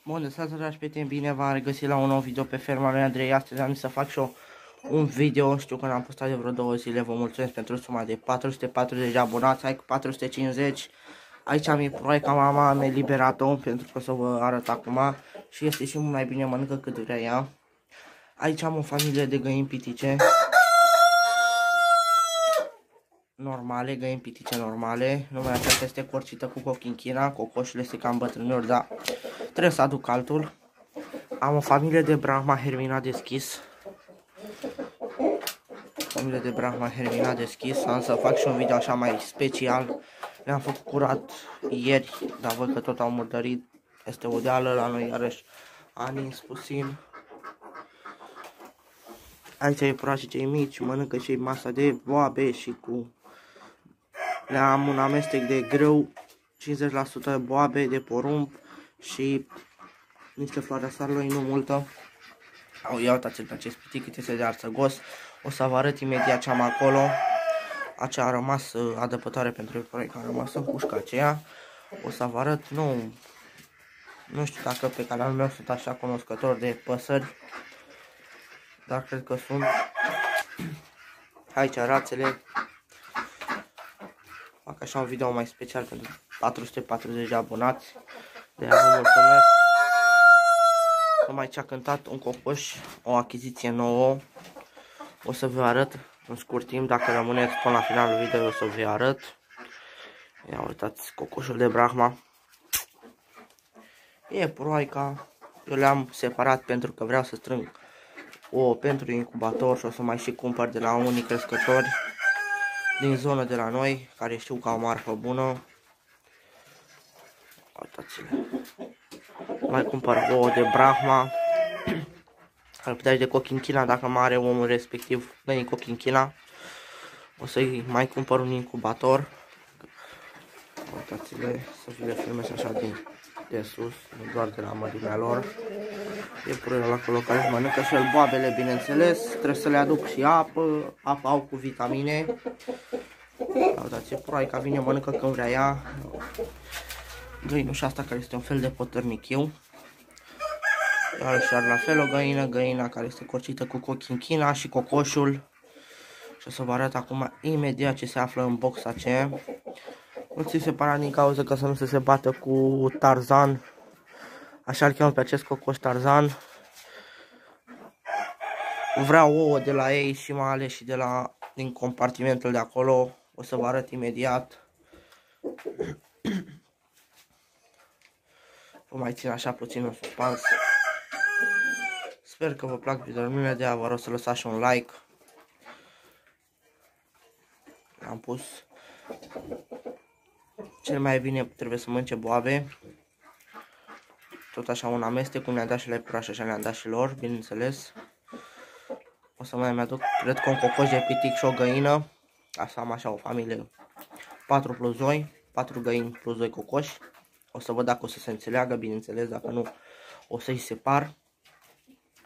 Bună seara, dragi prieteni, bine v-am regăsit la un nou video pe ferma lui Andrei. Astăzi am zis să fac și eu un video, știu că n-am postat de vreo 2 zile, vă mulțumesc pentru suma de 440 de abonați, hai cu 450. Aici am proiect ca mama, am eliberat-o pentru că o să vă arăt acum și este și mult mai bine, mănâncă cât vrea ea. Aici am o familie de găini pitice normale, găini pitice normale, numai aceasta este corcită cu cochinchina, cocoșul este cam bătrânor, dar trebuie să aduc altul. Am o familie de Brahma Hermina deschis. Familie de Brahma Hermina deschis. Am să fac și un video așa mai special. Le-am făcut curat ieri, dar văd că tot au murdărit. Este o deală la noi iarăși. A nins puțin. Aici e purașii cei mici, mănâncă și masa de boabe și cu... Le-am un amestec de grâu, 50% boabe de porumb și niște floarea soarelui, nu multă. Ia uitați-l pe acest pitic, cât este de arsăgos. O să vă arăt imediat ce am acolo. Aceea a rămas adăpătoare pentru proiect, a rămas în cușca aceea. O să vă arăt, nu știu dacă pe canalul meu sunt așa cunoscători de păsări, dar cred că sunt. Aici rațele. Fac așa un video mai special pentru 440 de abonați. De aia vă mulțumesc. Tocmai ce a cântat un cocoș, o achiziție nouă. O să vă arăt în scurt timp, dacă rămâneți până la finalul video o să vă arăt. Ia uitați cocoșul de Brahma. E proaica. Eu le-am separat pentru că vreau să strâng o pentru incubator și o să mai și cumpăr de la unii crescători din zonă de la noi, care știu că au marfă bună. Uitați-le. Mai cumpăr ouă de Brahma. Ar putea și de cochinchina dacă mai are omul respectiv găini cochinchina. O să-i mai cumpăr un incubator. Uitați-le, să vi le filmez așa de sus, nu doar de la mărimea lor. E purele acolo care își mănâncă și el boabele, bineînțeles. Trebuie să le aduc și apă. Apă au cu vitamine. Uitați-le, proaica vine, mănâncă când vrea ea. Găinușa asta care este un fel de potărnichiu. Iar la fel o găina care este corcită cu cochinchina și cocoșul. Și o să vă arăt acum imediat ce se află în box aceea. Nu ți se para din cauza că să nu se bată cu Tarzan. Așa îl cheamă pe acest cocoș, Tarzan. Vreau ouă de la ei și mai ales și din compartimentul de acolo. O să vă arăt imediat. Vă mai țin așa puțin în suspans. Sper că vă plac videourile, de aia vă rog să lăsați și un like. Am pus. Cel mai bine trebuie să mănânce boabe. Tot așa un amestec, cum ne-am dat și la iepuraș, așa ne-am dat și lor, bineînțeles. O să mai aduc, cred că un cocoș de pitic și o găină. Asta am așa o familie 4 plus 2, 4 găini plus 2 cocoși. O să văd dacă o să se înțeleagă, bineînțeles, dacă nu o să-i separ.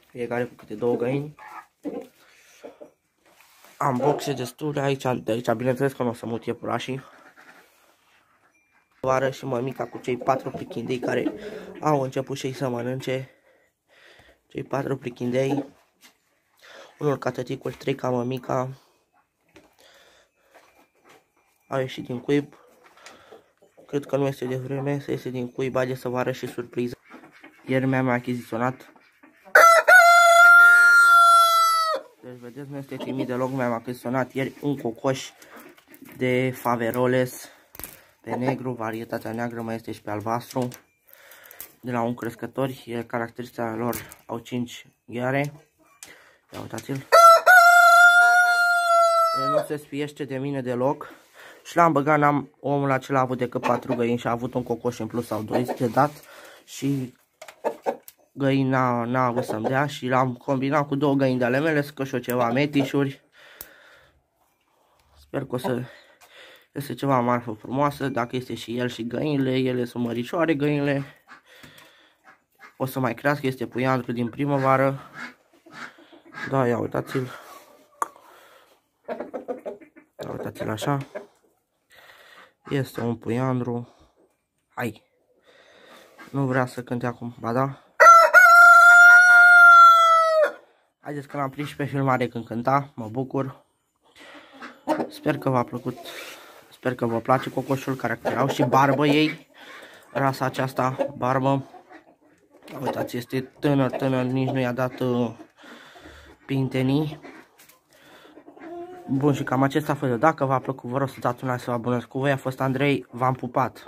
Fiecare cu câte 2 găini. Am boxe destule aici, de aici bineînțeles că nu o să mut iepurașii. Vă arăt și mămica cu cei 4 prichindei care au început și ei să mănânce. Cei 4 prichindei. Unul ca tăticul, 3 ca mămica. Au ieșit din cuib. Cred că nu este de vreme să iese din cuib, haide să vă arăt și surpriză. Ieri mi-am achiziționat. Deci vedeți, nu este timid deloc, mi-am achiziționat ieri un cocoș de Faveroles pe negru, varietatea neagră, mai este și pe albastru. De la un crescător, caracteristica lor au 5 gheare. Ia uitați-l. Nu se spiește de mine deloc. Și l-am băgat, omul acela a avut decât 4 găini și a avut un cocoș în plus sau 2 de dat. Și găina n-a avut să-mi dea și l-am combinat cu 2 găini de ale mele, scot și eu ceva metișuri. Sper că o să este ceva marfă frumoasă, dacă este și el și găinile, ele sunt mărișoare găinile. O să mai crească, este puiandru din primăvară. Da, ia uitați-l. Ia uitați-l așa. Este un puiandru. Hai. Nu vrea să cânte acum, ba da. Haideți că l-am prins și pe filmare când cânta, mă bucur. Sper că v-a plăcut, sper că vă place cocoșul, care au și barbă ei. Rasa aceasta, barbă. Uitați, este tânăr, nici nu i-a dat pintenii. Bun, și cam acesta a fost. Dacă v-a plăcut, vă rog să dați un like, să vă abonați cu voi. A fost Andrei, v-am pupat.